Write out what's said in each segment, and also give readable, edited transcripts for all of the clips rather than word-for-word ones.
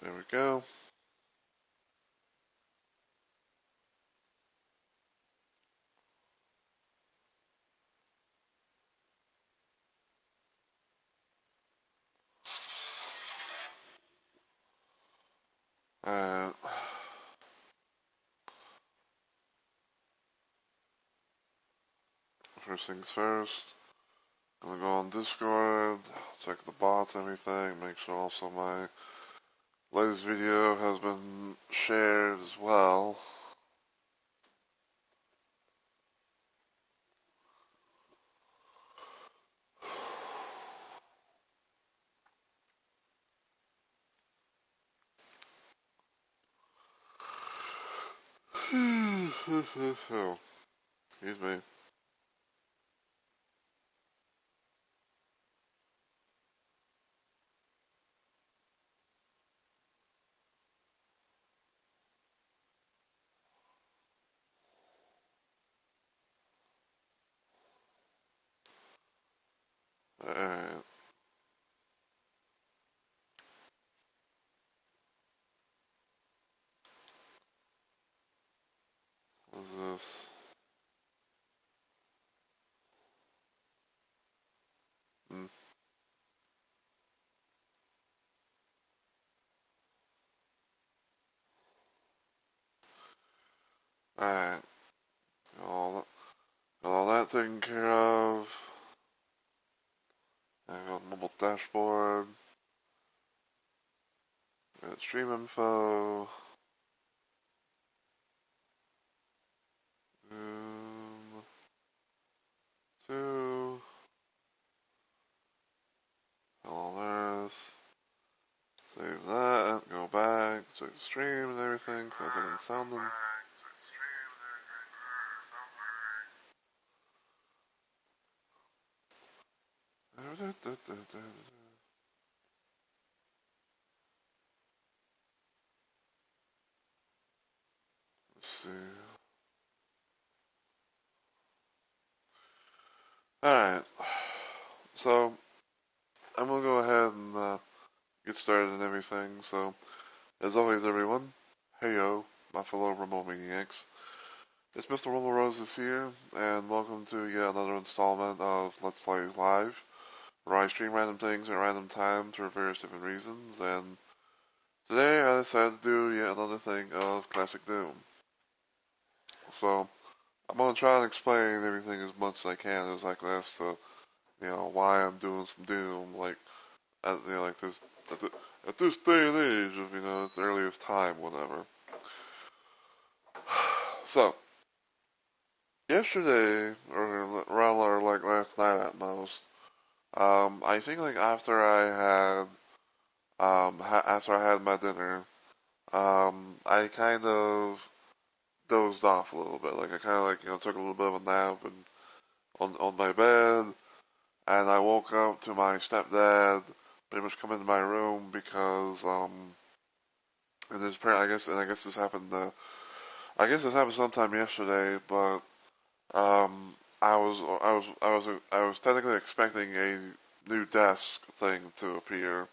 There we go. And first things first, I'm gonna go on Discord, check the bots, everything, make sure also my latest video has been shared as well. Excuse me. Alright. What's this? Hmm. Alright. Got all that taken care of. I got mobile dashboard. Got stream info. Zoom. 2. All this. Save that. Go back. Check the stream and everything. So I can sound them. Let's see. Alright. So, I'm gonna go ahead and get started and everything. So, as always, everyone, heyo, my fellow remote maniacs. It's Mr. Roller Roses here, and welcome to yet another installment of Let's Play Live, where I stream random things at random times for various different reasons, and today I decided to do yet another thing of Classic Doom. So, I'm gonna try and explain everything as much as I can as as to, why I'm doing some Doom, like, like this, at this day and age of, at the earliest time, whatever. So, yesterday, or around or like last night at most, I think like after I had my dinner, I kind of dozed off a little bit. Like I kind of took a little bit of a nap and on my bed, and I woke up to my stepdad pretty much come into my room because and this I guess this happened I guess this happened sometime yesterday, but I was technically expecting a new desk thing to appear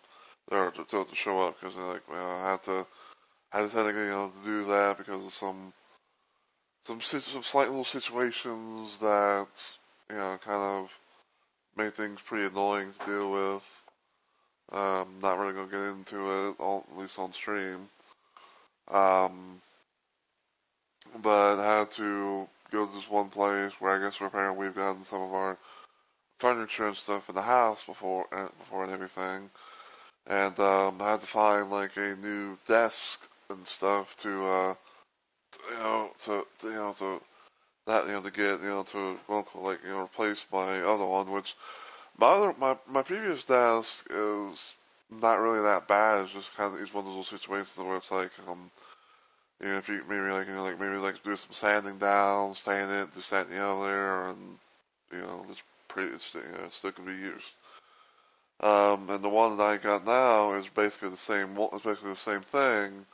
or to show up because like I had to technically do that because of some slight little situations that kind of made things pretty annoying to deal with. Not really gonna get into it, at least on stream. Um, but I had to go to this one place where I guess apparently we've gotten some of our furniture and stuff in the house before and everything, and I had to find like a new desk and stuff to to that to get to replace my other one, which my previous desk is not really that bad. It's just kind of it's one of those situations where it's like if you maybe maybe do some sanding down, stain it, this that and the other, and it's pretty it still can be used. And the one that I got now is basically the same. It's basically the same thing.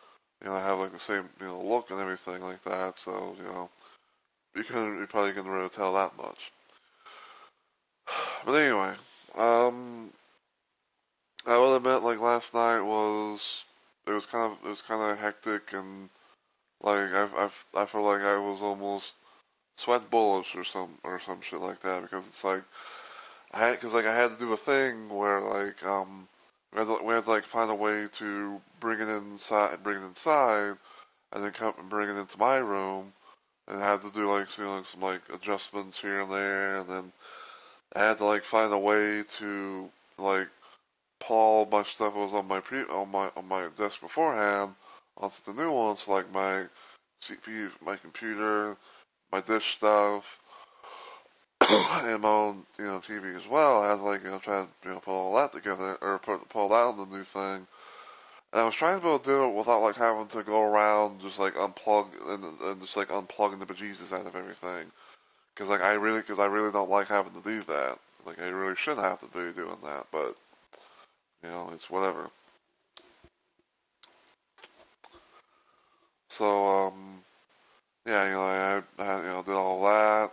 I have like the same look and everything like that. So you probably can really tell that much. But anyway, I will admit like last night was it was kind of hectic, and like I feel like I was almost sweat bullets or some shit like that, because it's like I had to do a thing where like we had to like find a way to bring it inside, and then come and bring it into my room, and I had to do like, you know, some like adjustments here and there, and then I had to like find a way to like pull all my stuff that was on on my desk beforehand onto the new one, so like my CPU, my computer, my dish stuff, and my own, you know, TV as well. I had to like, you know, try to, you know, put all that together, or pull that on the new thing. And I was trying to be able to do it without like having to go around just like and just like unplugging the bejesus out of everything. Cause I really don't like having to do that. Like I really shouldn't have to be doing that, but you know, it's whatever. So, yeah, you know, I you know, did all that.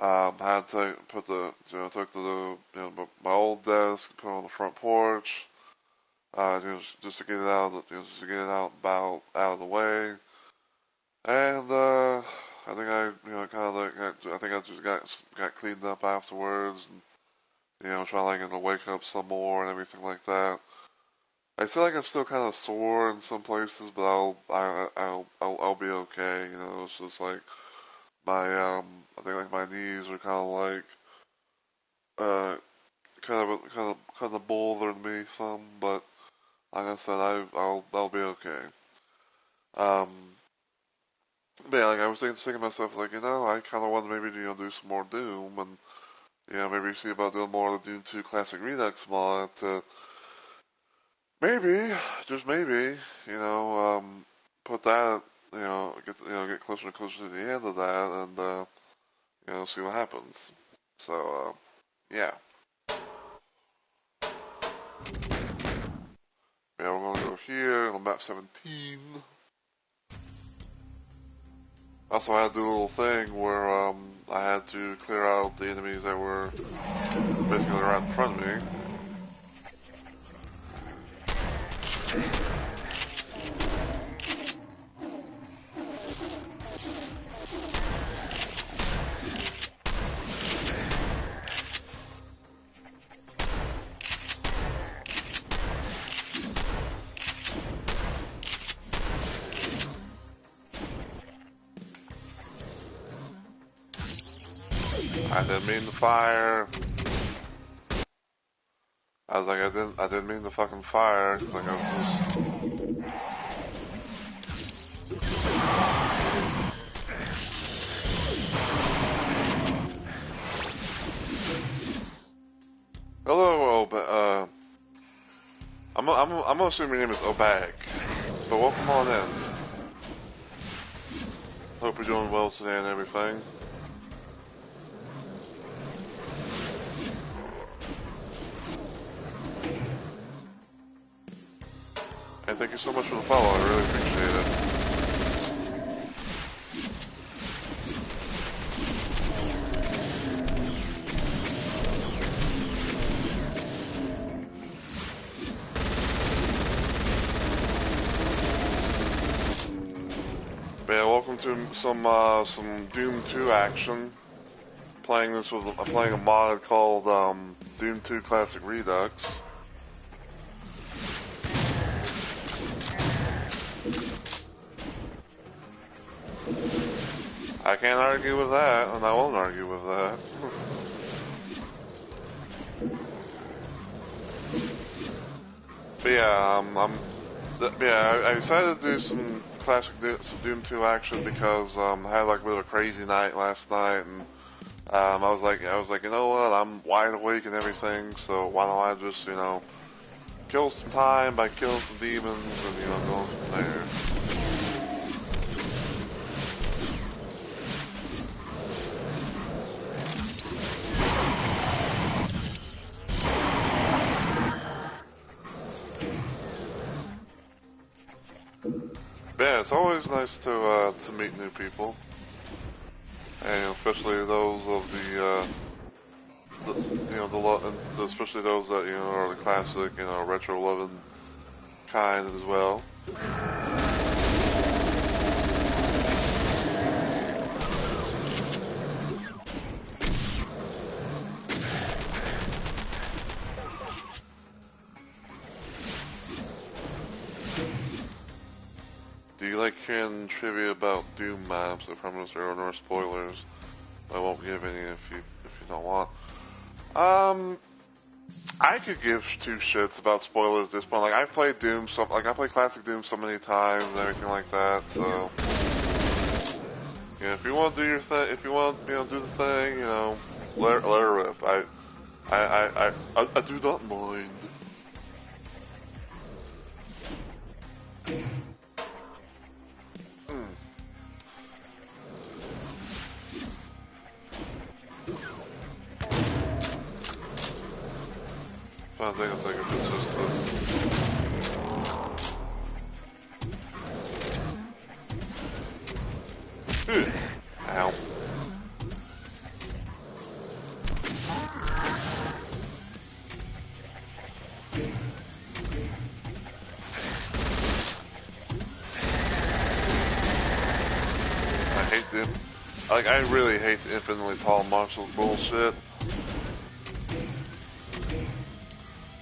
Had to put the, you know, took the, you know, my old desk, put it on the front porch, just to get it out, just to get it out of the way. And, I think I, you know, kind of like, I think I just got cleaned up afterwards, and, you know, trying like to wake up some more and everything like that. I feel like I'm still kind of sore in some places, but I'll be okay. You know, it's just like I think like my knees are kind of like, uh, kind of bothering me some, but like I said, I'll be okay. Um, but yeah, like I was thinking to myself, like, you know, I kind of want to maybe, you know, do some more Doom, and you know, maybe see about doing more of the Doom 2 Classic Redux mod to maybe, just maybe, you know, put that, you know, get closer and closer to the end of that, and you know, see what happens. So, yeah. Yeah, we're gonna go here on map 17. Also, I had to do a little thing where I had to clear out the enemies that were basically right in front of me. I didn't mean to fire. I was like, I didn't mean to fucking fire. Like I was just. Hello, I'm assuming your name is Obag, but welcome on in. Hope you're doing well today and everything. And thank you so much for the follow, I really appreciate it. But yeah, welcome to some Doom 2 action. Playing a mod called Doom 2 Classic Redux. I can't argue with that, and I won't argue with that. But yeah, I decided to do some some Doom 2 action because I had like a bit of a crazy night last night, and I was like, you know what, I'm wide awake and everything, so why don't I just, you know, kill some time by killing some demons and, you know, going from there. But yeah, it's always nice to meet new people, and especially those of you know, especially those that, you know, are the classic, you know, retro loving kind as well. Do you like hearing trivia about Doom maps? I promise there are no spoilers. I won't give any if you don't want. I could give two shits about spoilers at this point. Like I've played Doom, I played classic Doom so many times and everything like that. So yeah, if you want to do your thing, if you want do the thing, let her rip. I do not mind. I think it's like if it's just the... Ow. I hate them. Like, I really hate the infinitely tall monsters bullshit.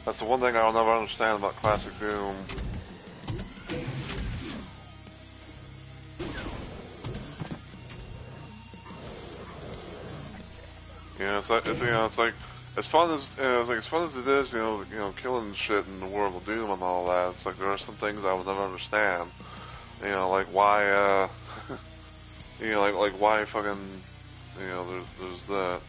That's the one thing I'll never understand about classic Doom. It's like as fun as as fun as it is, killing shit in the world of Doom and all that. It's like there are some things I will never understand. Like why, like why fucking, there's that.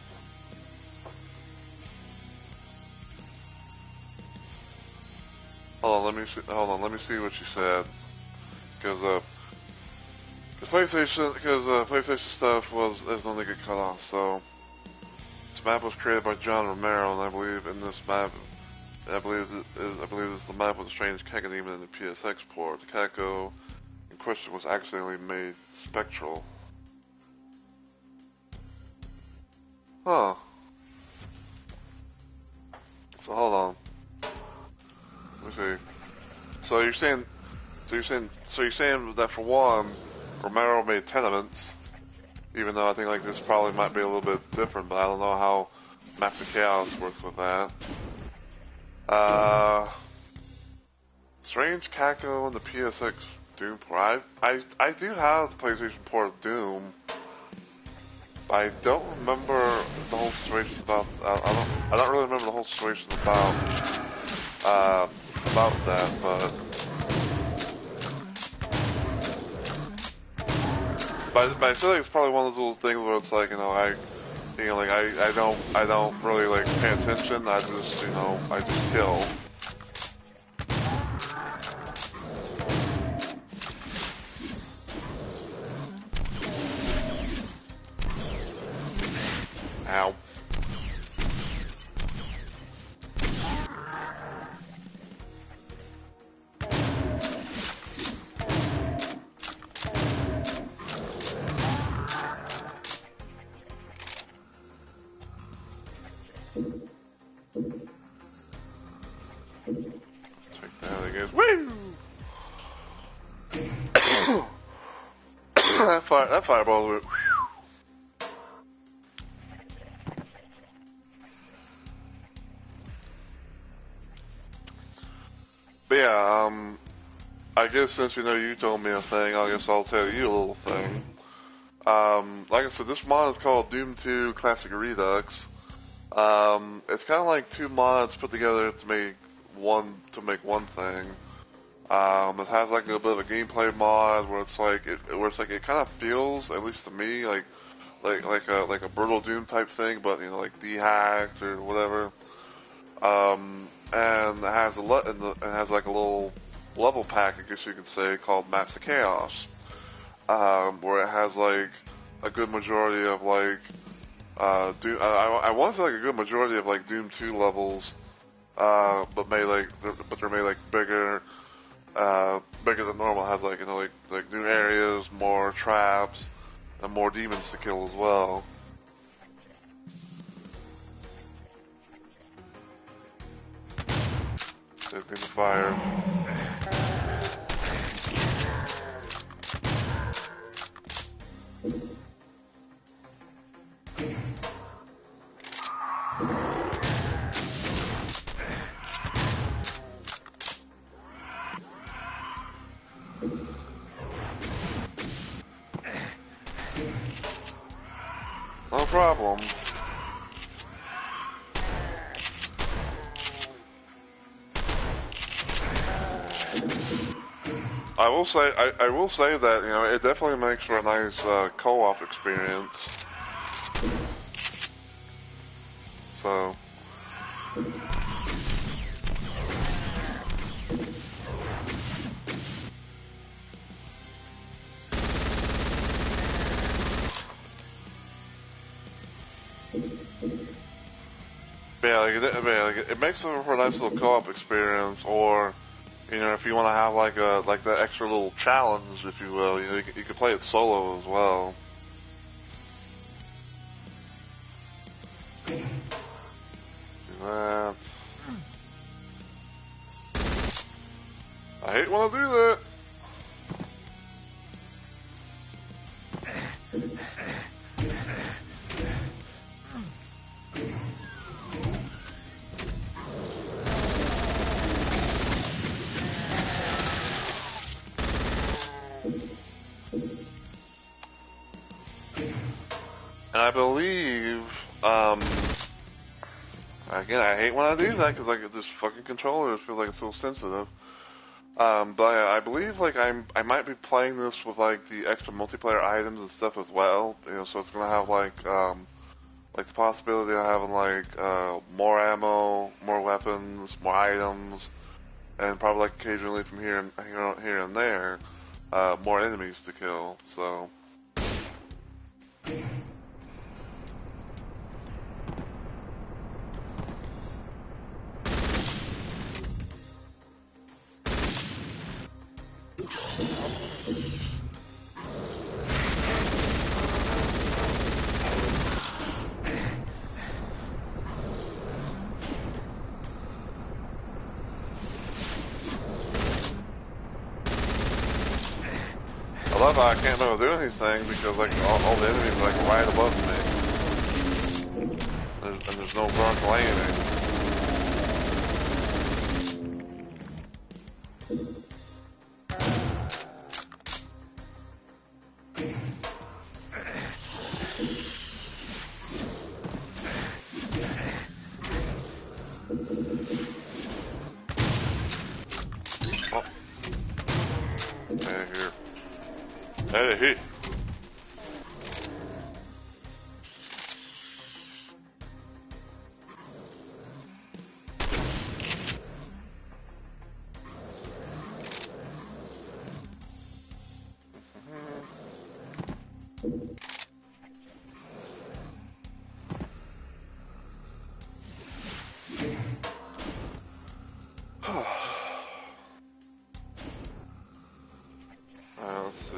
Hold on, let me see what you said. Because PlayStation stuff is only get cut off. So this map was created by John Romero, and I believe in this map, I believe this is the map with a strange Keka demon in the PSX port. The Keka in question was accidentally made spectral. Huh. So hold on. Let me see. So you're saying that for one, Romero made Tenements, even though I think like this probably might be a little bit different, but I don't know how Maps of Chaos works with that. Strange Kako and the PSX Doom port. I do have the PlayStation port of Doom. I don't remember the whole situation about. I don't really remember the whole situation about that, but I feel like it's probably one of those little things where it's like I don't really like pay attention. I just I just kill. Ow. Take that, I guess. Woo! that fireball went. But yeah, I guess since you told me a thing, I guess I'll tell you a little thing. Like I said, this mod is called Doom 2 Classic Redux. It's kind of like two mods put together to make one thing. It has like a bit of a gameplay mod where it's like it kind of feels, at least to me, like a brutal Doom type thing, but like dehacked or whatever. And it has like a little level pack, I guess you could say, called Maps of Chaos, where it has like a good majority of like Doom. I want to say like a good majority of like Doom 2 levels, but they're made like bigger than normal. It has like like new areas, more traps, and more demons to kill as well. There's been the fire. No problem. I will say that, you know, it definitely makes for a nice co-op experience. So. Yeah, it makes it for a nice little co-op experience, or, you know, if you want to have like that extra little challenge, if you will, you know, you can play it solo as well. Do that. I hate when I do that. And I believe, again, I hate when I do that because like this fucking controller feels like it's so sensitive. But I believe like I might be playing this with like the extra multiplayer items and stuff as well. You know, so it's gonna have like the possibility of having like more ammo, more weapons, more items, and probably like occasionally from here and there, more enemies to kill. So. I love how I can't really do anything because like all the enemies are like right above me. And there's no vertical aiming. Oh. Hey, here. Hey. Let's see.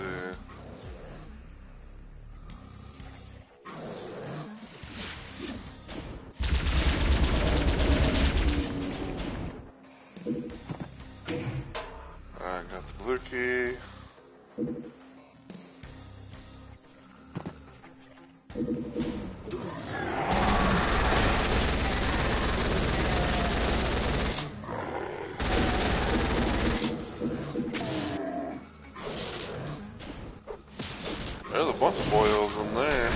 I got the blue key. There's a bunch of boils in there.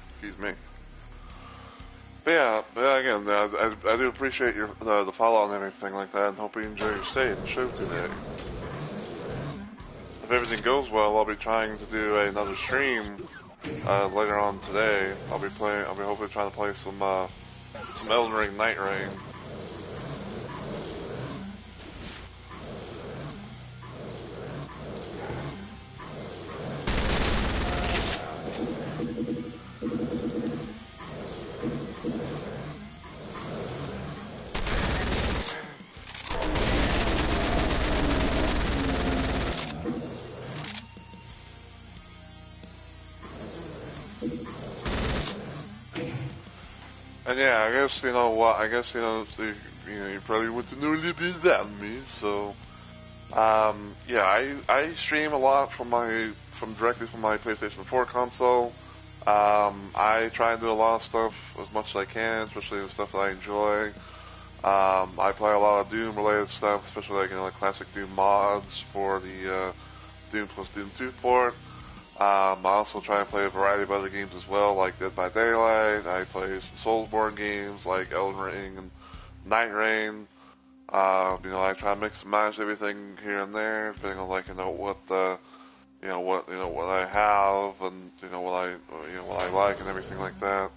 Excuse me. But again, I do appreciate your the follow and everything like that, and hope you enjoy your stay at the show today. If everything goes well, I'll be trying to do another stream later on today. I'll be hopefully trying to play some Elden Ring Night Rain. And yeah, I guess you know what. I guess you probably want to know a little bit about me. So, yeah, I stream a lot directly from my PlayStation 4 console. I try and do a lot of stuff as much as I can, especially the stuff that I enjoy. I play a lot of Doom related stuff, especially like classic Doom mods for the Doom plus Doom 2 port. I also try and play a variety of other games as well, like Dead by Daylight. I play some Soulsborne games like Elden Ring and Night Rain. I try and mix and match everything here and there, depending on what I have and what I like and everything like that.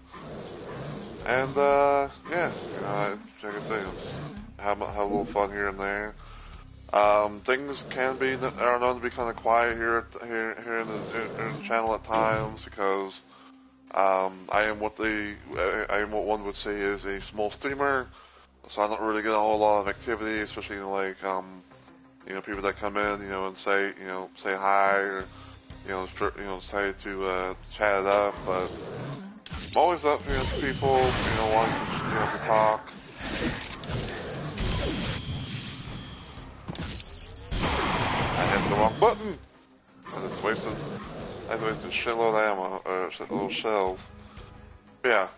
And yeah, like I say, just have a little fun here and there. Things are known to be kind of quiet here in the channel at times because I am what one would say is a small streamer, so I don't really get a whole lot of activity, especially people that come in and say hi or say to chat it up, but I'm always up to people wanting to talk. I hit the wrong button. I just wasted a shitload of ammo, or shitload of shells. But yeah.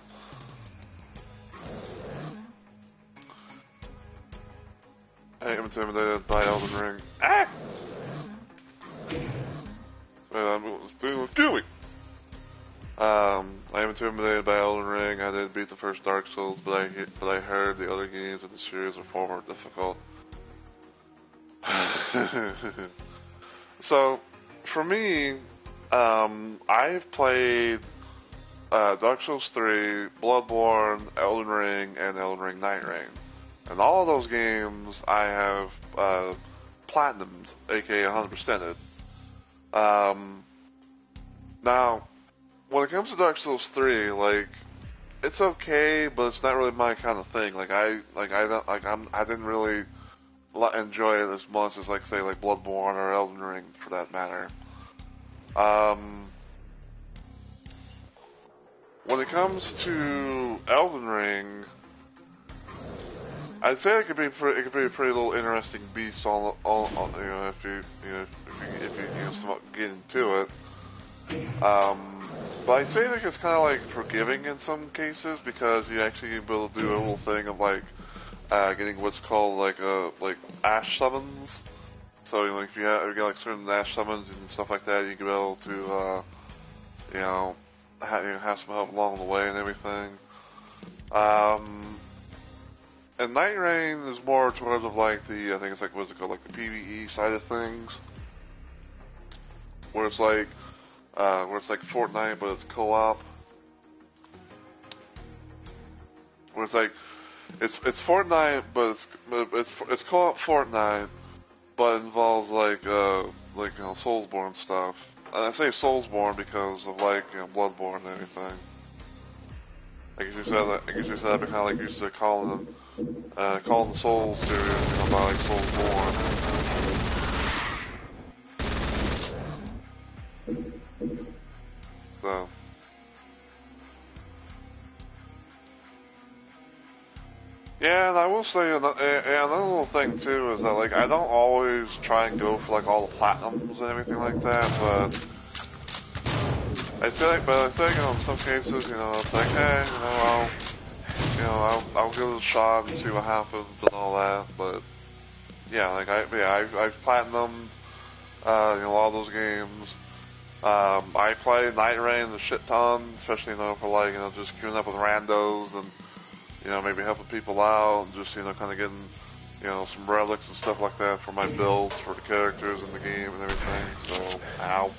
I am intimidated by Elden Ring. Ah! Kill me! I am intimidated by Elden Ring. I did beat the first Dark Souls, but I heard the other games in the series are far more difficult. So, for me, I've played Dark Souls 3, Bloodborne, Elden Ring, and Elden Ring Night Rain. And all of those games I have platinumed, aka 100%ed. Now, when it comes to Dark Souls 3, it's okay, but it's not really my kind of thing. I didn't really enjoy it as much as say Bloodborne or Elden Ring for that matter. When it comes to Elden Ring, I'd say it could be a pretty little interesting beast if you somewhat get into it. But I'd say it's kind of forgiving in some cases because you actually be able to do a little thing of getting what's called ash summons. So if you get certain ash summons and stuff like that, you can be able to have some help along the way and everything. And Night Rain is more towards of I think it's what's it called, the PvE side of things, where it's like Fortnite but it's co-op. Where it's it's Fortnite but it's co-op Fortnite, but it involves Soulsborne stuff. And I say Soulsborne because of Bloodborne and everything. I guess you said that'd be kind of used to calling the Souls series, by Soulsborne. So. Yeah, and I will say another little thing too is that I don't always try and go for all the platinums and everything like that, but I feel in some cases, it's hey, I'll give it a shot and see what happens and all that. But yeah, I've platinumed, all those games. I play Night Rain a shit ton, especially for just queuing up with randos and maybe helping people out and just kind of getting some relics and stuff like that for my builds for the characters in the game and everything. So, ow.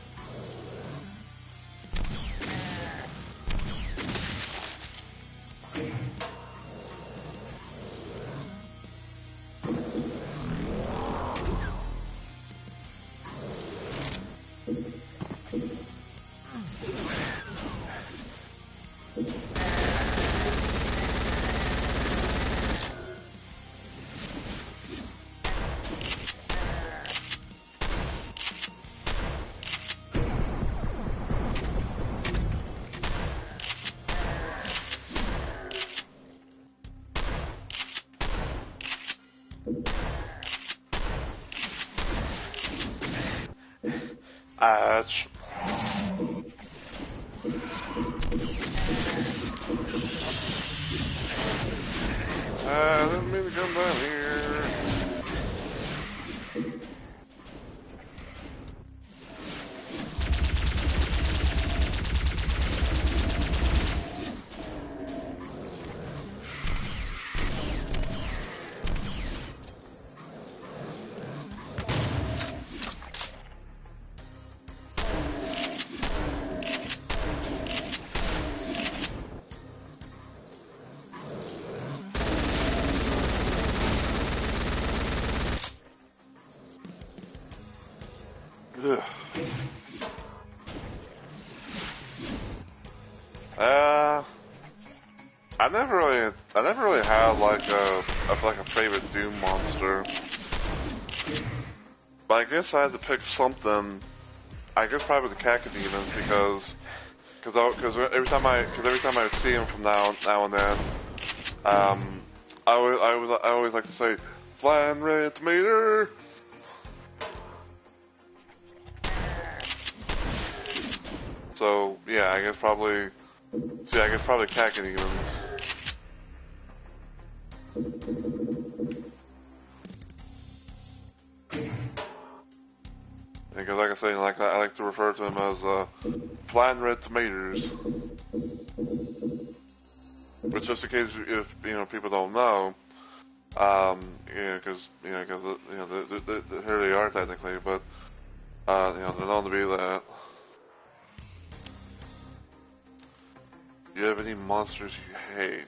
Ouch. I didn't mean to come down here. Ugh. I never really had like a favorite Doom monster. But I guess I had to pick something. I guess probably the Cacodemons because every time I would see him from now and then, I always like to say, "Flying red meter." So yeah, I guess probably Cacodemons. Because like I say, I like to refer to them as flying red tomatoes. Which, just in case if people don't know, because here they are technically, but they're known to be that. Do you have any monsters you hate?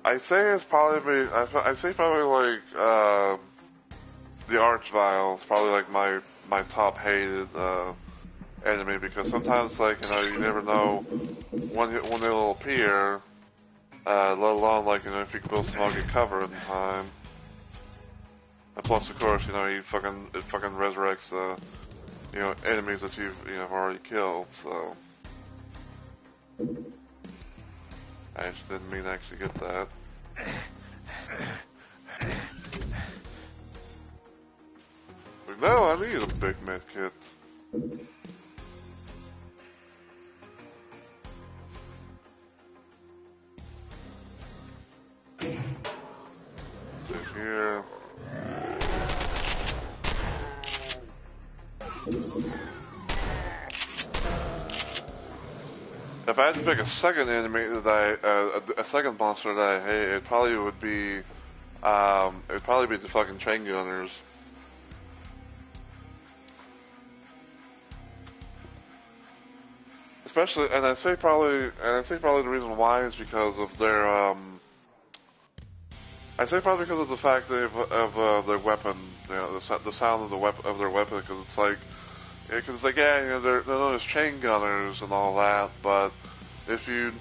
I'd say it's probably like the Archvile is probably like my top hated enemy, because sometimes you never know when it'll appear, let alone if you can build some good cover in time. And plus, of course, it fucking resurrects the enemies that you've already killed. So I actually didn't mean to actually get that. But no, I need a big med kit. Sit here. If I had to pick a second enemy a second monster that I hate, it probably would be the fucking train gunners. Especially, and I say probably the reason why is because of their I say probably because of the fact of their weapon, the sound of their weapon, because it's like. They're known as chain gunners and all that, but if you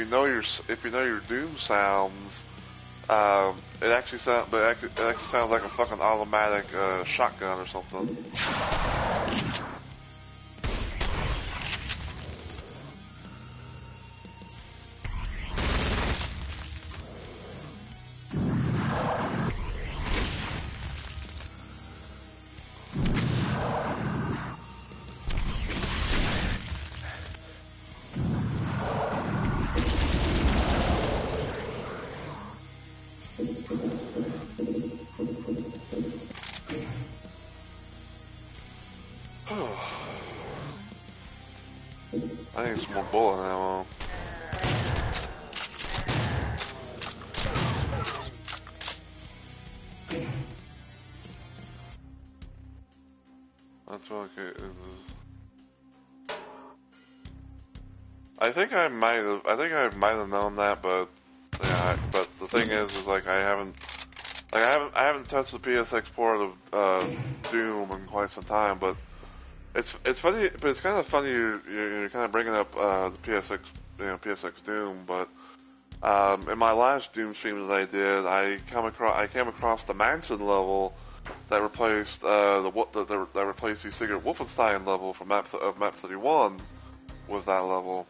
know your Doom sounds, it actually sounds like a fucking automatic shotgun or something. I need some more bullet ammo. That's okay. I think I might have known that, but yeah. But the thing is I haven't touched the PSX port of Doom in quite some time. But it's funny, but it's kind of funny you're kind of bringing up the PSX Doom. But in my last Doom stream that I did, I came across the mansion level that replaced the secret Wolfenstein level from map 31 with that level.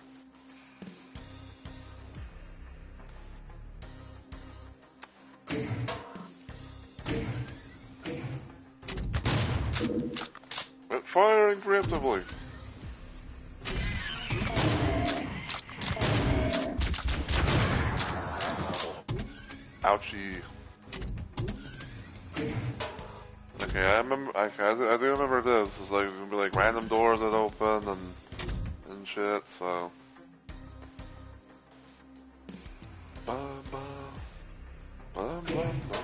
Quit firing preemptively. Ouchie. Okay, I remember. I do remember this. It's like there's gonna be like random doors that open and shit. So. Bum, bum, bum, bum, bum.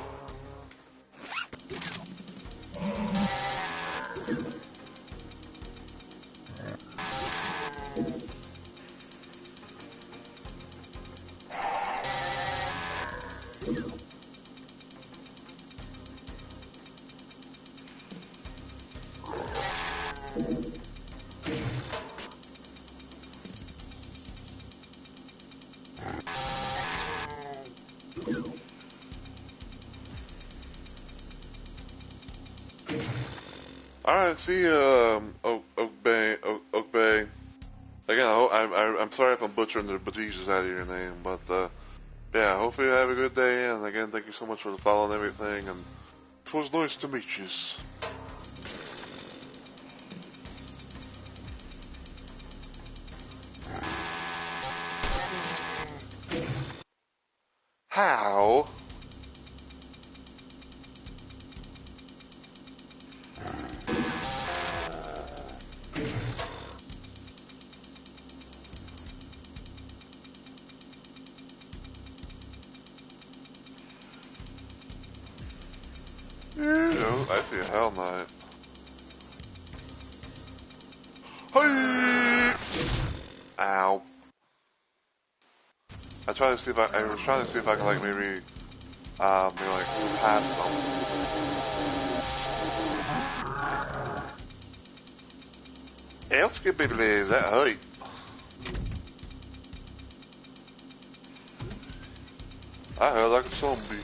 Alright, see, Oak Bay. Again, I'm sorry if I'm butchering the bejesus out of your name, but, yeah, hopefully you have a good day, and again, thank you so much for the follow and everything, and it was nice to meet you. How? I see a Hell Knight. Hey! Ow. I was trying to see if I can like maybe like pass them. Let's get baby that height. I heard like a zombie.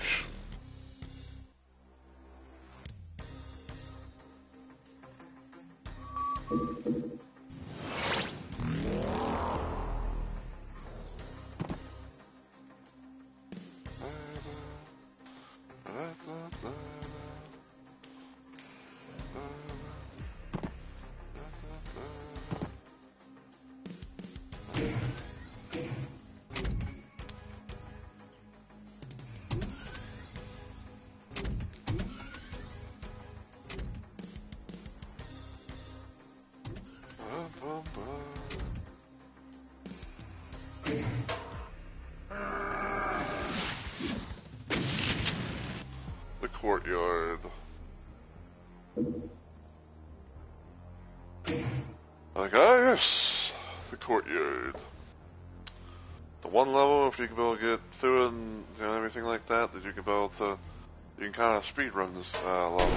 The courtyard. Like, ah, yes, the courtyard. The one level, if you can be able to get through it and everything like that, that you can be able to, you can kind of speed run this level.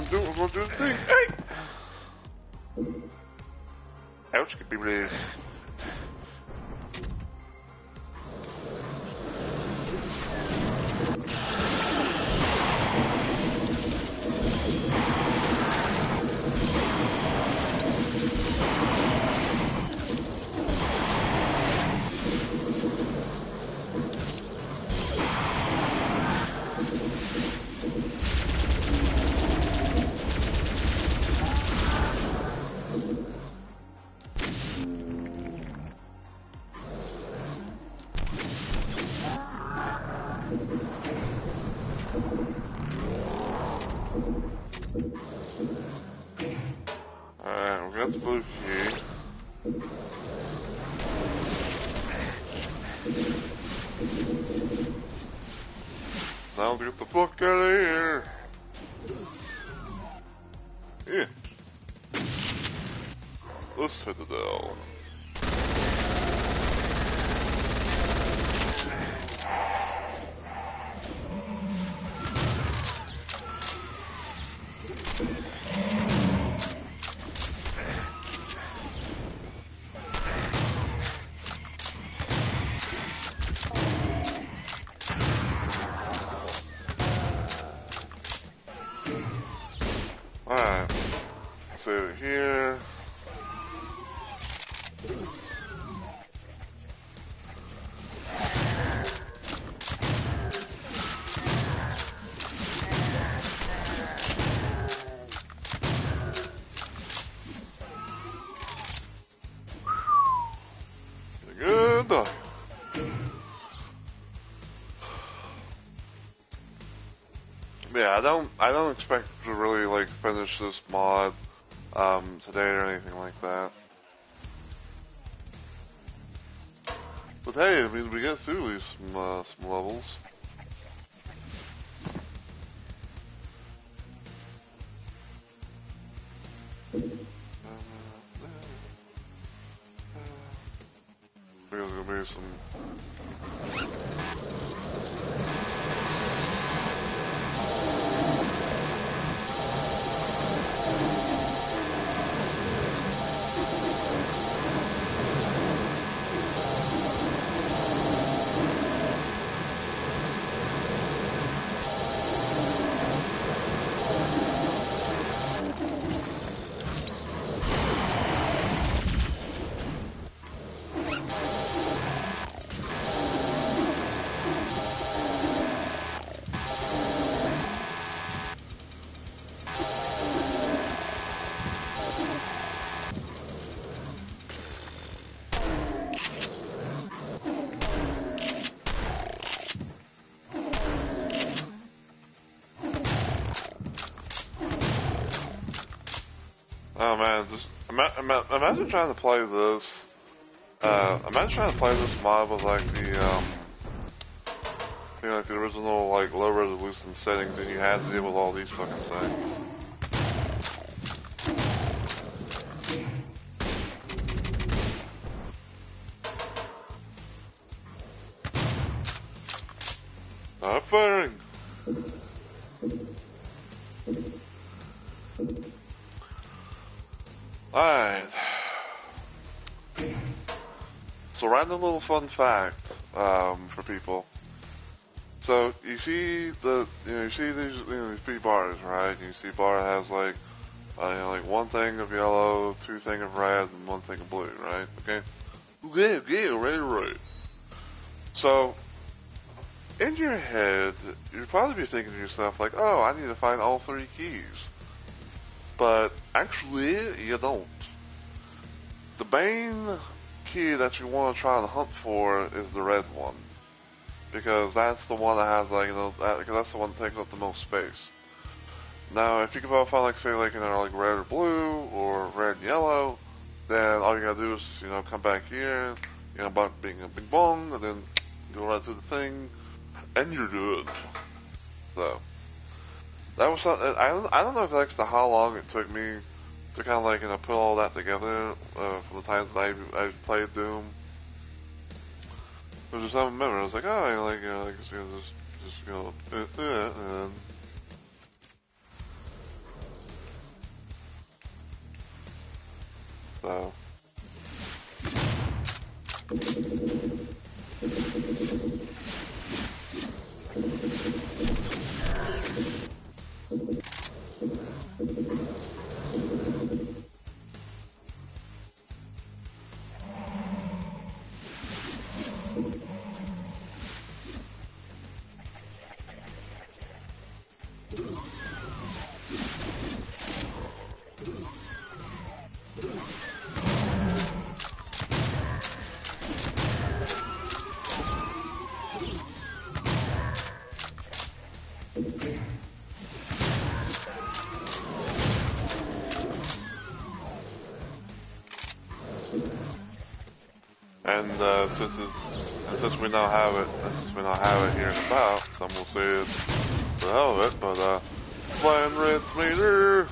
We're gonna do the thing. Hey! Ouch, could be raised. Alright, we got the blue key. Now to get the fuck out of here. Yeah. The Citadel. yeah, I don't expect to really like finish this mod today or anything like that. But hey, I mean, we get through at least some levels. There's gonna be some. Oh man, just imagine trying to play this. Imagine trying to play this mod with like the you know, like the original like low resolution settings, and you had to deal with all these fucking things. Stop firing! Alright. So random little fun fact for people. So you see you see these these 3 bars, right? You see bar has like like 1 thing of yellow, 2 thing of red, and 1 thing of blue, right? Okay. Okay, right. So in your head, you'd probably be thinking to yourself like, oh, I need to find all 3 keys. But actually, you don't. The main key that you want to try and hunt for is the red one. Because that's the one that has, like, you know, because that's the one that takes up the most space. Now, if you can find, like, say, like, you know, like red or blue, or red and yellow, then all you gotta do is, you know, come back here, you know, bing a bing bong, and then go right through the thing, and you're good. So, that was something, I don't know if that's how long it took me to kind of, like, you know, put all that together, from the times that I played Doom. It was just something I remember. I was like, oh, you know, just go, and so. And since we now have it here and about, some will say it's the hell of it, but playing Red Meter.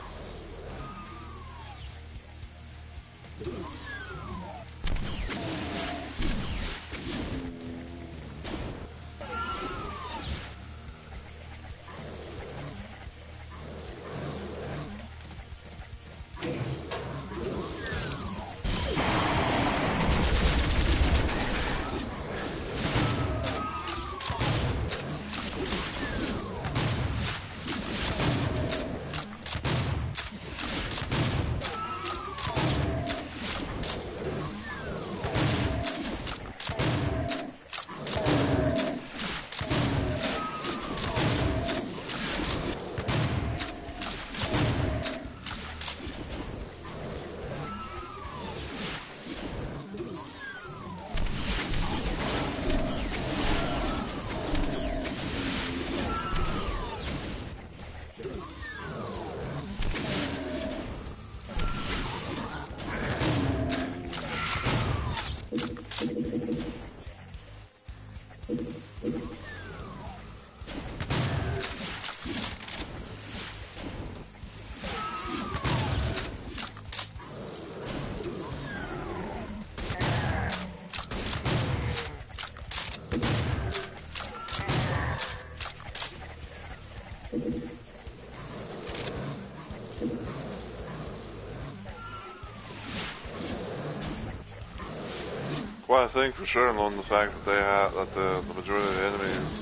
Well, I think for sure, along the fact that they have that the majority of the enemies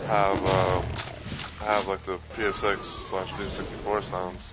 have like the PSX/Doom 64 sounds.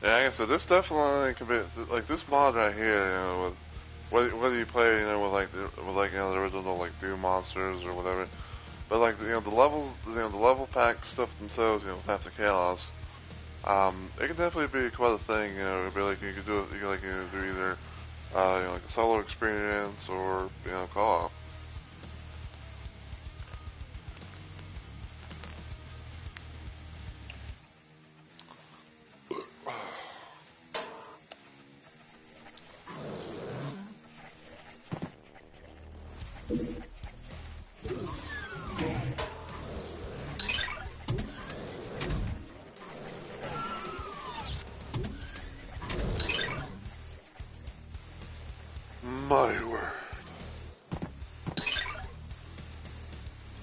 Yeah, like I said, this definitely could be like this mod right here. You know, with whether you play, you know, with the original like Doom monsters or whatever. But like the levels, the level pack stuff themselves, you know, Path to Chaos. It can definitely be quite a thing. You know, it'd be like you could do it. You could do either like a solo experience or co-op. My word.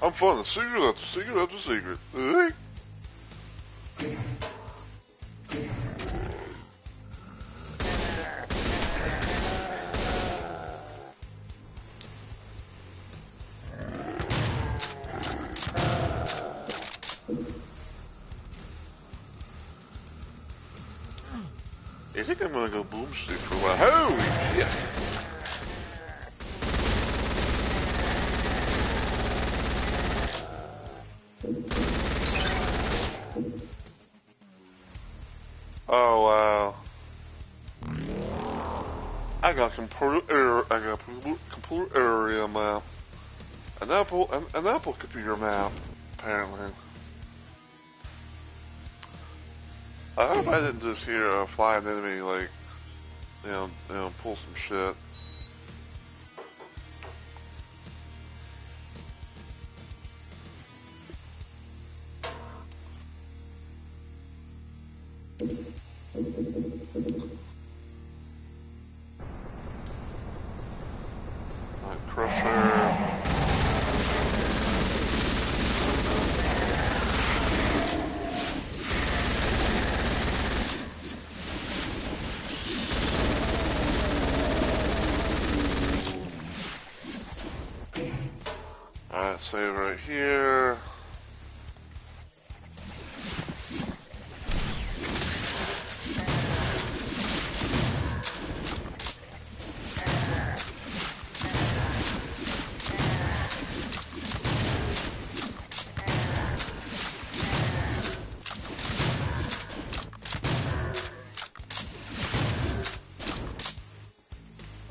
I'm finding a secret after secret after secret. Hey? I think I'm gonna go boomstick for a while. Holy shit! Oh wow! I got complete error. I got complete area map. An Apple computer map. Apparently. I hope I didn't just hear a flying enemy like, pull some shit. Like Crusher. Alright, save right here.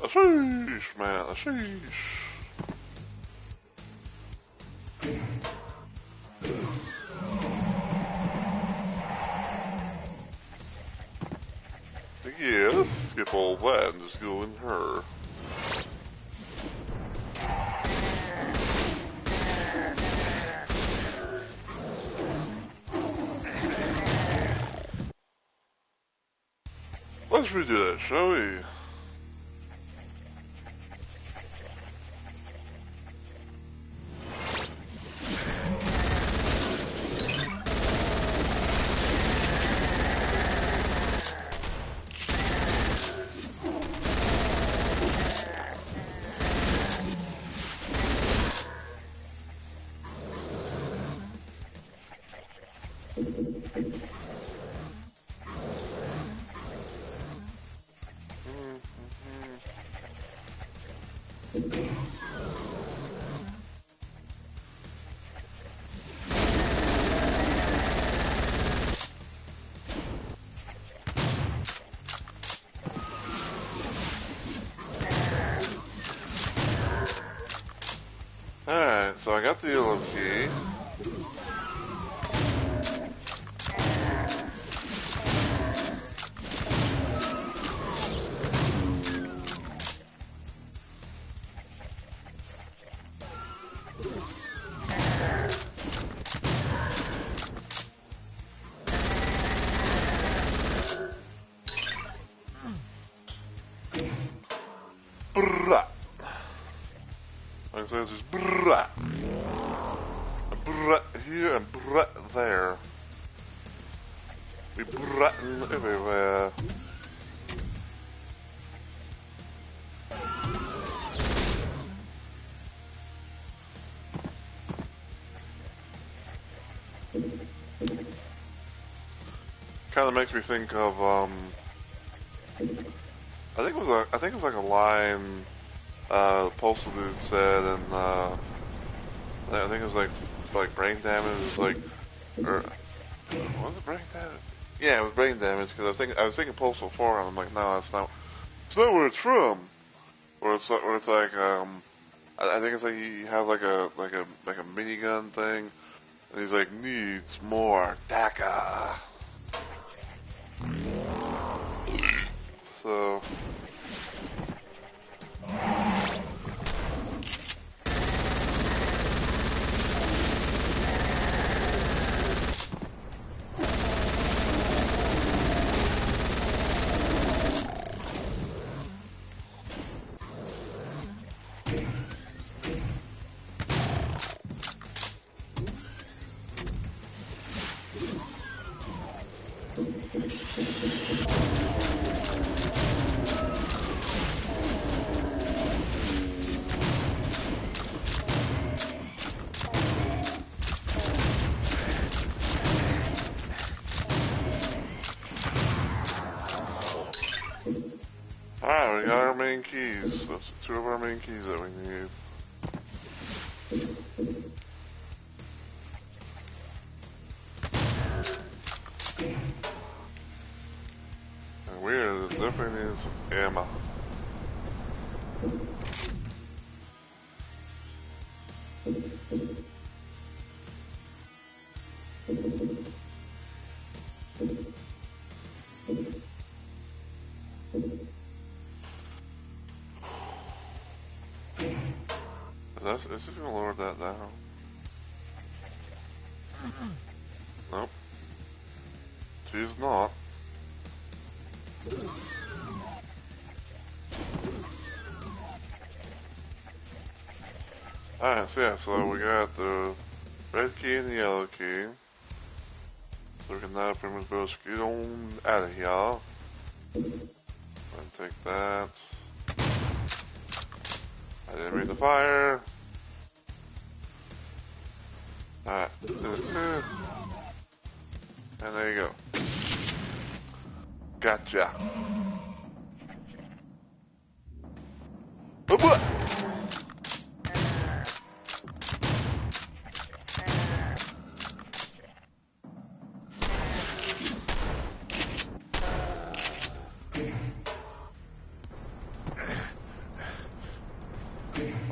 Sheesh, man, sheesh. Yeah, let's skip all that and just go in her. Let's redo that, shall we? Alright, so I got the yellow key. Brrrah. Like I said, just brrrah. Brrrah here and brrrah there. We brrrah everywhere. Kind of makes me think of I think it was like a line Postal Dude said, and I think it was like brain damage, like, or was it brain damage? Yeah, it was brain damage because I was thinking Postal 4, and I'm like, no, it's not where it's from. Where it's like I think it's like he has like a minigun thing, and he's like needs more DACA. So. Alright, we got our main keys. That's 2 of our main keys that we need. And we definitely need some ammo. Is this gonna lower that down? Nope. She's not. Alright, so yeah, so we got the red key and the yellow key. So we can now pretty much go scoot on out of here. And take that. I didn't read the fire. Alright. And there you go. Gotcha. Oh boy!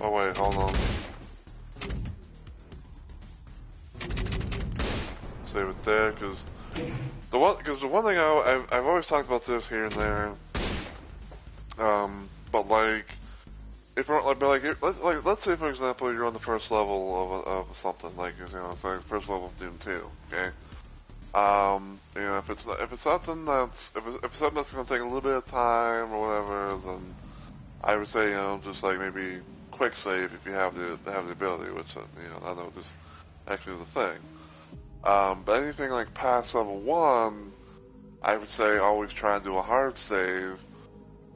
Oh wait, hold on. Save it there, because the one thing I've always talked about this here and there, but like if we're let's say for example you're on the first level of something, like, you know, it's like the first level of Doom 2, okay. You know, if it's something that's if it's something that's gonna take a little bit of time or whatever, then I would say, you know, just like maybe quick save if you have the ability, which, you know, I know this actually is a thing. But anything like past level 1, I would say always try and do a hard save.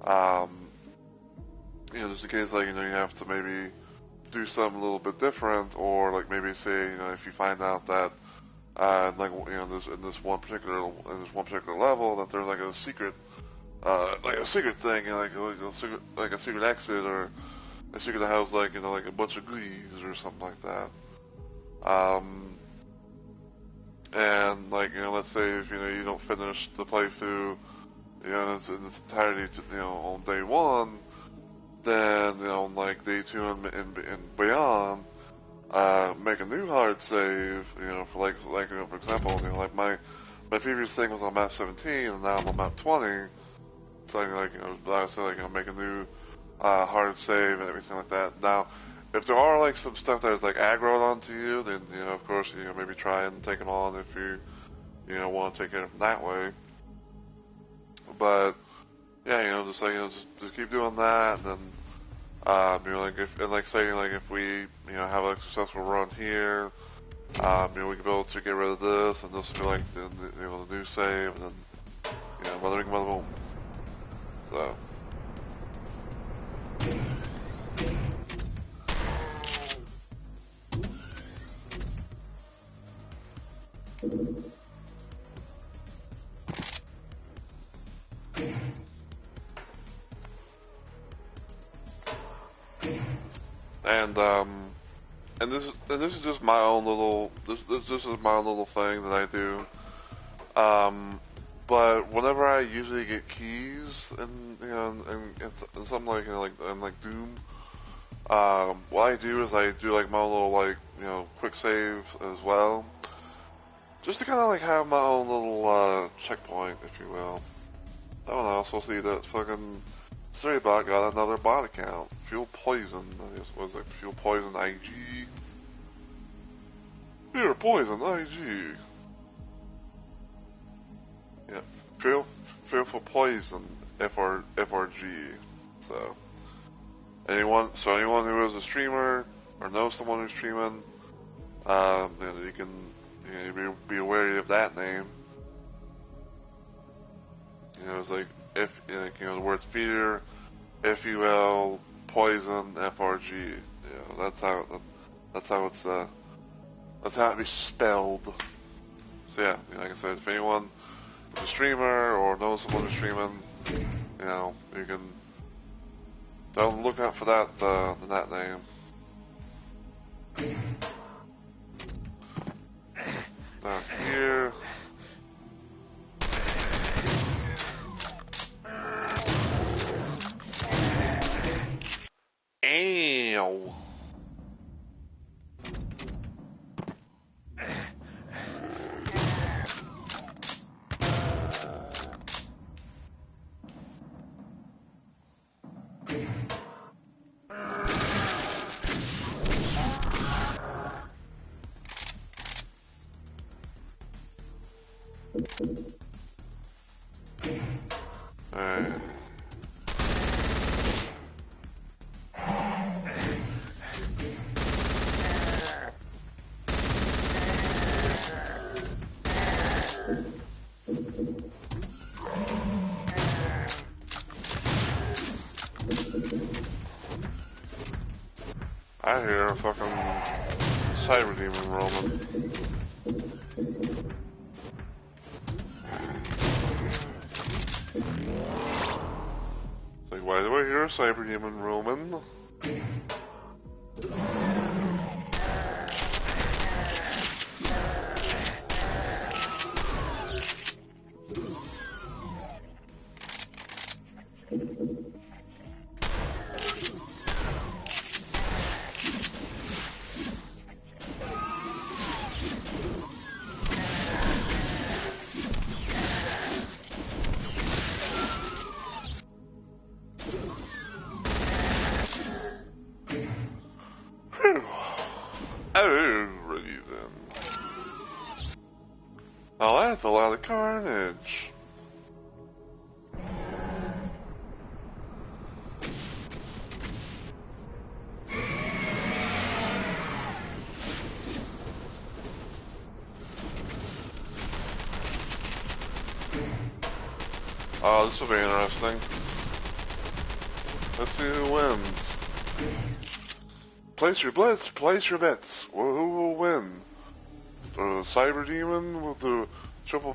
You know, just in case, like, you know, you have to maybe do something a little bit different, or like maybe say, you know, if you find out that, like, you know, in this one particular level that there's like a secret thing, you know, like a secret exit, or a secret that has, like, you know, like a bunch of goodies or something like that. And like, you know, let's say if, you know, you don't finish the playthrough, you know, in its entirety, you know, on day 1, then, you know, on like day 2 and beyond, make a new hard save, you know, for you know, for example, you know, like my previous thing was on map 17, and now I'm on map 20, so, like, you know, I would say, like, you know, make a new hard save and everything like that. Now, if there are like some stuff that is like aggroed onto you, then, you know, of course, you know, maybe try and take them on if you know, want to take care of them that way. But yeah, you know, just like, you know, just keep doing that, and then you know, like say, like, if we, you know, have a successful run here, you know, we can be able to get rid of this, and this will be like the you know, the new save, and then, you know, bada bing, bada boom. So. And this is just my own little this is my own little thing that I do. But whenever I usually get keys and, you know, and something like, you know, like Doom, what I do is I do like my own little, like, you know, quick save as well, just to kind of like have my own little checkpoint, if you will. I don't know. So see that fucking Storybot got another bot account. Fuel Poison. Was it Fuel Poison IG? Here, Poison IG. Yeah, Feel for Poison FRG. So anyone who is a streamer or knows someone who's streaming, you know, you can, you know, be wary of that name. You know, it's like, if, you know, the words feeder, FUL, Poison, FRG. You know, that's how it be spelled. So yeah, you know, like I said, if anyone is a streamer or knows someone who's streaming, you know, you can don't look out for that name. Down here. Ow. Alright. I hear a fucking cyber demon roaming. It's like, why do I hear a cyber demon roaming? Alrighty then. Oh, that's a lot of carnage. Oh, this will be interesting. Let's see who wins. Place your blitz, place your bets. Well, who will win? The Cyber Demon with the triple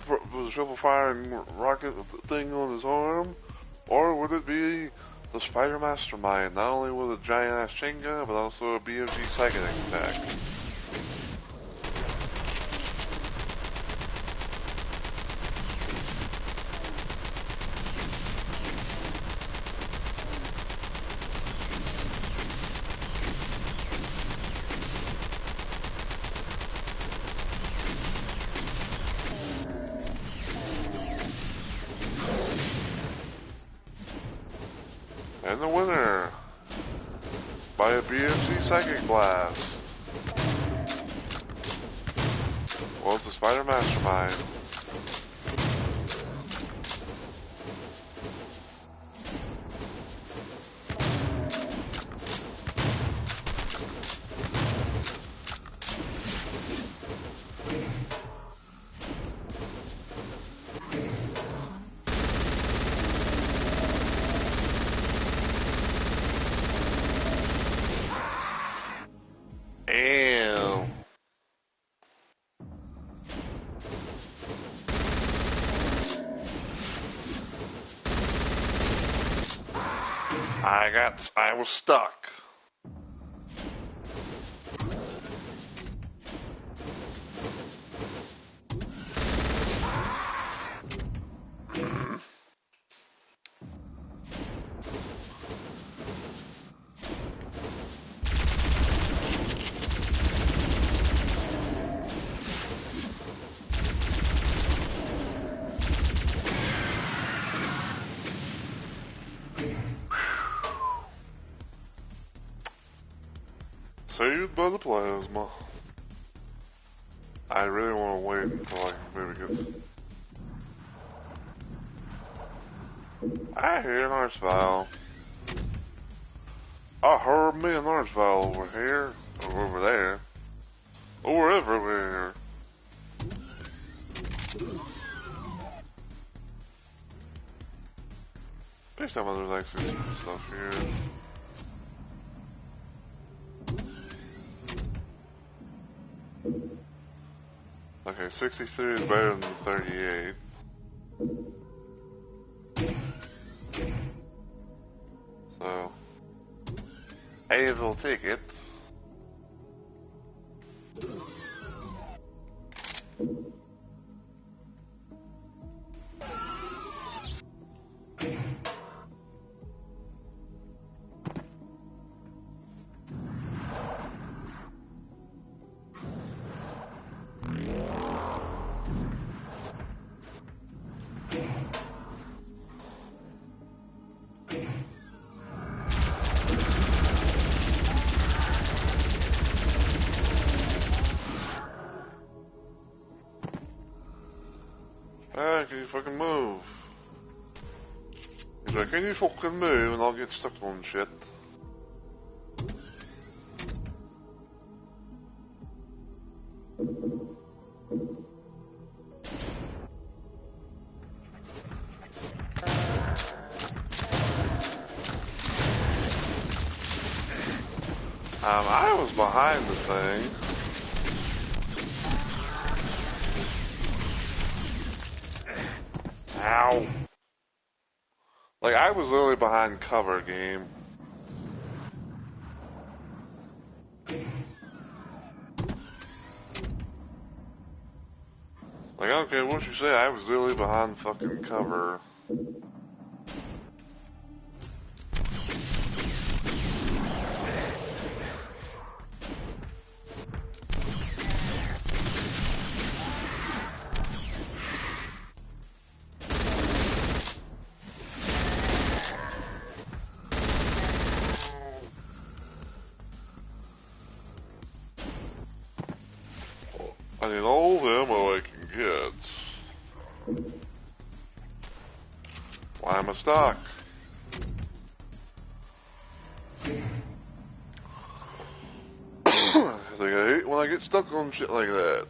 firing rocket thing on his arm? Or would it be the Spider Mastermind, not only with a giant ass chain gun, but also a BFG psychic attack? And the winner, by a BFG Psychic Blast, was the Spider Mastermind. Damn. I was stuck. Saved by the plasma. I really want to wait until I maybe get. I hear an arch vial. I heard me an arch vial over here, or over there, or everywhere. Based on there's actually some stuff here. Okay, 63 is better than 38. So, I will take it. Ah, can you fucking move? He's like, can you fucking move? And I'll get stuck on shit. I was behind the thing. Ow. Like, I was literally behind cover, game. Like, I don't care what you say, I was literally behind fucking cover. I need all the ammo I can get. Why am I stuck? I hate when I get stuck on shit like that.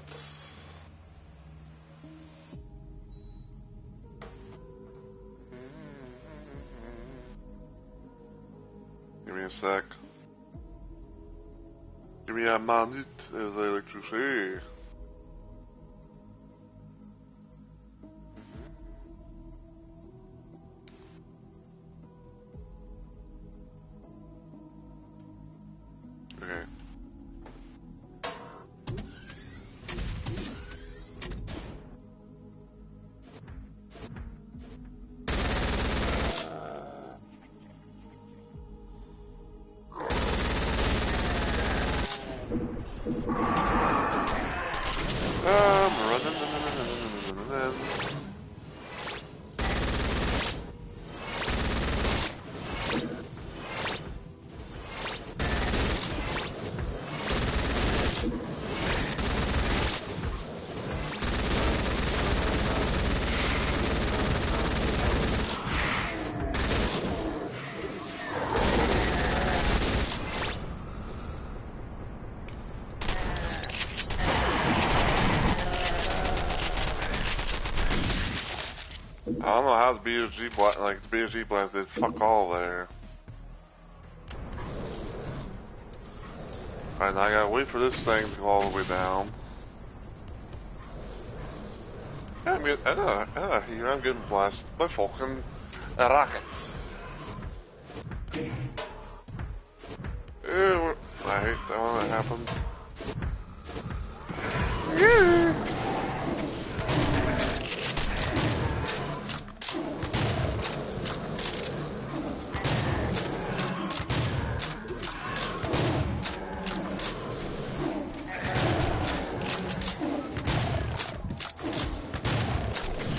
Give me a sec. Give me a minute, as I like to say. Okay. I don't know how the BSG blast, the BSG blast did fuck all there. Alright, now I gotta wait for this thing to go all the way down. Yeah, here I'm getting blasted by fucking rockets. Ew, I hate that when that happens. Yeah.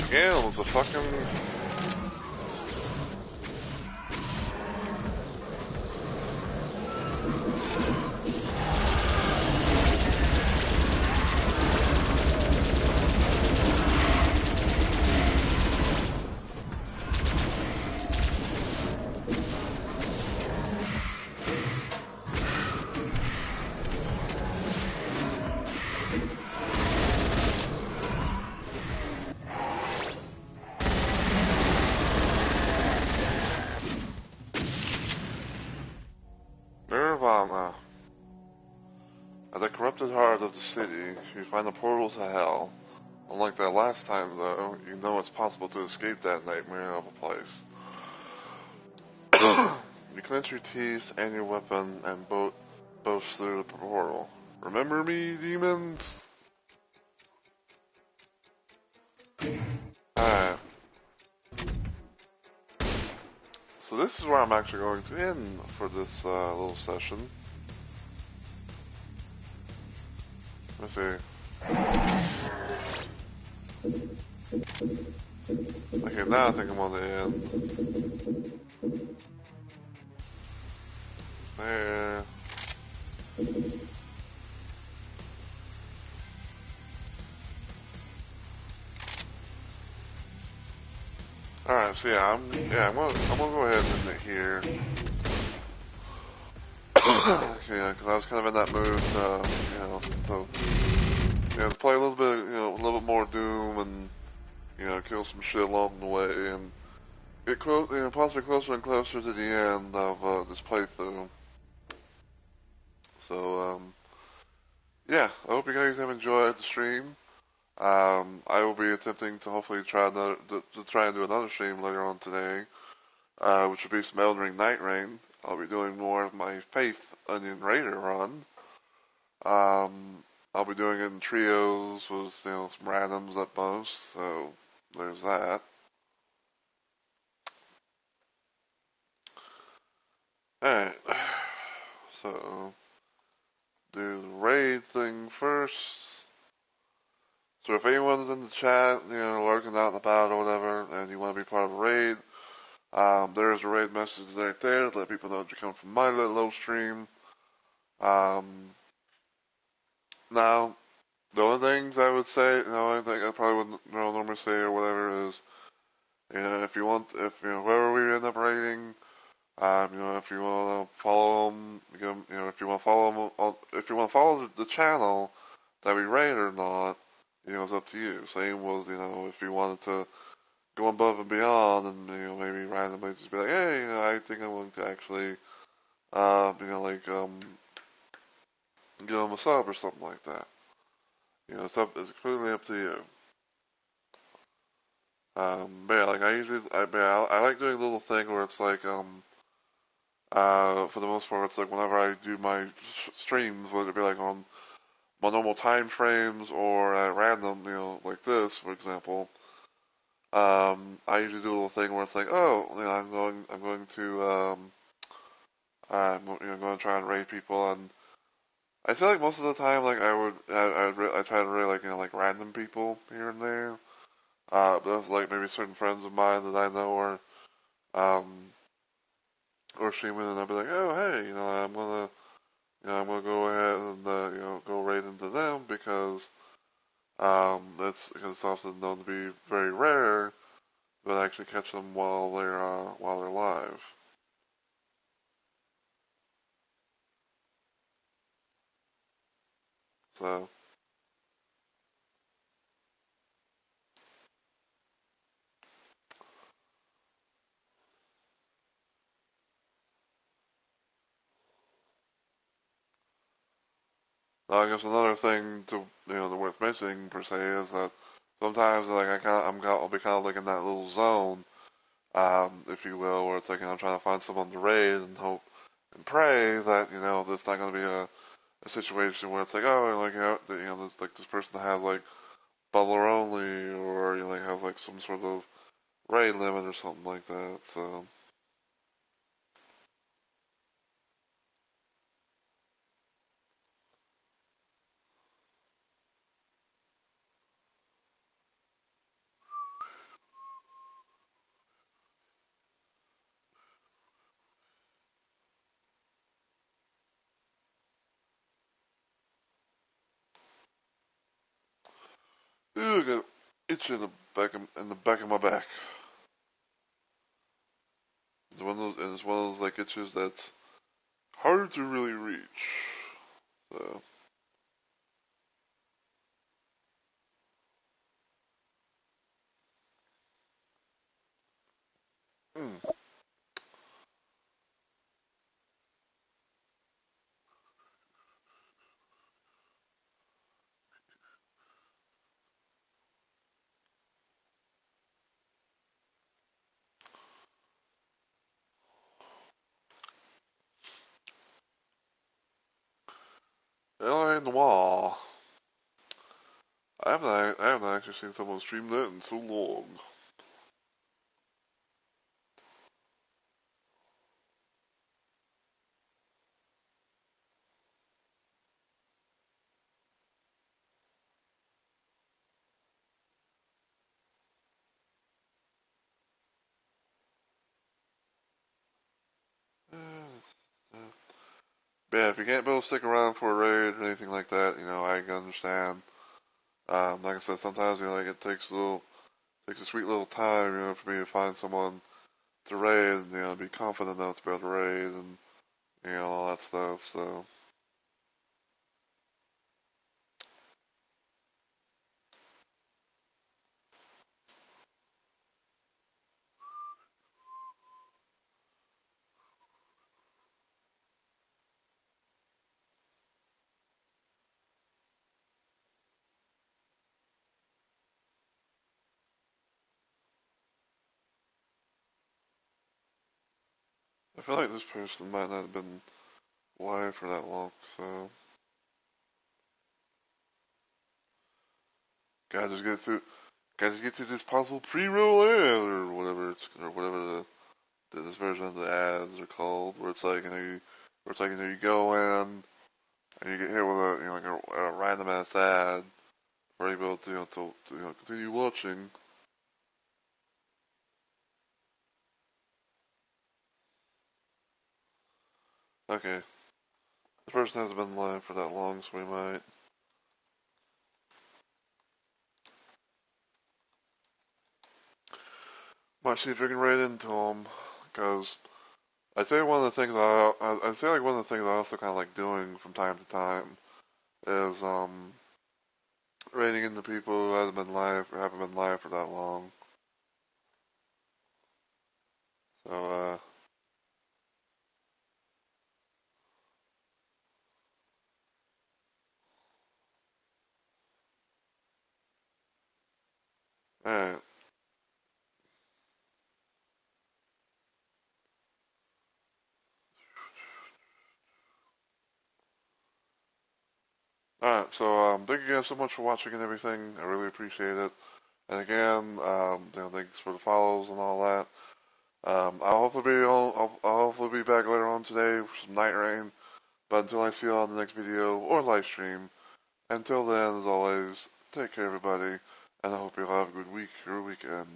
Again with the fucking... Nirvana. At the corrupted heart of the city, you find the portal to hell. Unlike that last time, though, you know it's possible to escape that nightmare of a place. You clench your teeth and your weapon and boast through the portal. Remember me, demons? Alright. So this is where I'm actually going to end for this little session. Let's see. Okay, now I think I'm on the end. There. Alright, so yeah, I'm gonna go ahead and end it here. Yeah, because I was kind of in that mood, to play a little bit, a little bit more Doom and, kill some shit along the way and get close, possibly closer and closer to the end of this playthrough. So, yeah, I hope you guys have enjoyed the stream. I will be attempting to hopefully try and do another stream later on today, which will be some Elden Ring Night Rain. I'll be doing more of my Faith Onion Raider run. I'll be doing it in trios with some randoms at most, so there's that. Alright, so do the raid thing first. So if anyone's in the chat, lurking out and about or whatever, and you want to be part of a raid, there's a raid message right there to let people know that you come from my little stream. Now, The only things I would say, I think I probably wouldn't normally say or whatever is, if you want, if whoever we end up rating, if you want to follow them, if you want to follow them, if you want to follow the channel that we rate or not, it's up to you. Same was, if you wanted to go above and beyond and, maybe randomly just be like, hey, I think I'm going to actually, give them a sub or something like that. It's completely up to you. But yeah, like I like doing a little thing where it's like, for the most part, it's like whenever I do my streams, whether it be like on my normal time frames or at random, like this, for example, I usually do a little thing where it's like, oh, I'm going to, going to try and raid people, and I feel like most of the time, like I try to raid like, like random people here and there. There's like maybe certain friends of mine that I know um, or streaming, and I'll be like, oh, hey, I'm gonna go ahead and, go right into them because, because it's often known to be very rare that I actually catch them while they're live. So, I guess another thing to, worth mentioning per se is that sometimes, like, I'll be kind of like in that little zone, if you will, where it's like, I'm trying to find someone to raid and hope and pray that, there's not going to be a situation where it's like, oh, like, like this person has like butler only, or like has like some sort of raid limit or something like that. So, ooh, I got an itch in the back of my back. It's one of those like itches that's hard to really reach. So, mm. Ally in the wall. I haven't actually seen someone stream that in so long. But yeah, if you can't be able to stick around for a raid or anything like that, I can understand. Like I said, sometimes like it takes a sweet little time, for me to find someone to raid, and be confident enough to be able to raid, and all that stuff. So I feel like this person might not have been live for that long. So gotta just get through, this possible pre-roll ad or whatever this version of the ads are called, where it's like where it's like you go in and you get hit with a like a random ass ad for able to continue watching. Okay, this person hasn't been live for that long, so we might. Might see if we can raid into them, because I say one of the things I say like one of the things I also kind of like doing from time to time is raiding into people who haven't been live for that long. So alright. Alright, so thank you guys so much for watching and everything. I really appreciate it. And again, thanks for the follows and all that. I'll hopefully be back later on today for some night rain. But until I see you on the next video or live stream, until then, as always, take care, everybody, and I hope you all have a good week or weekend.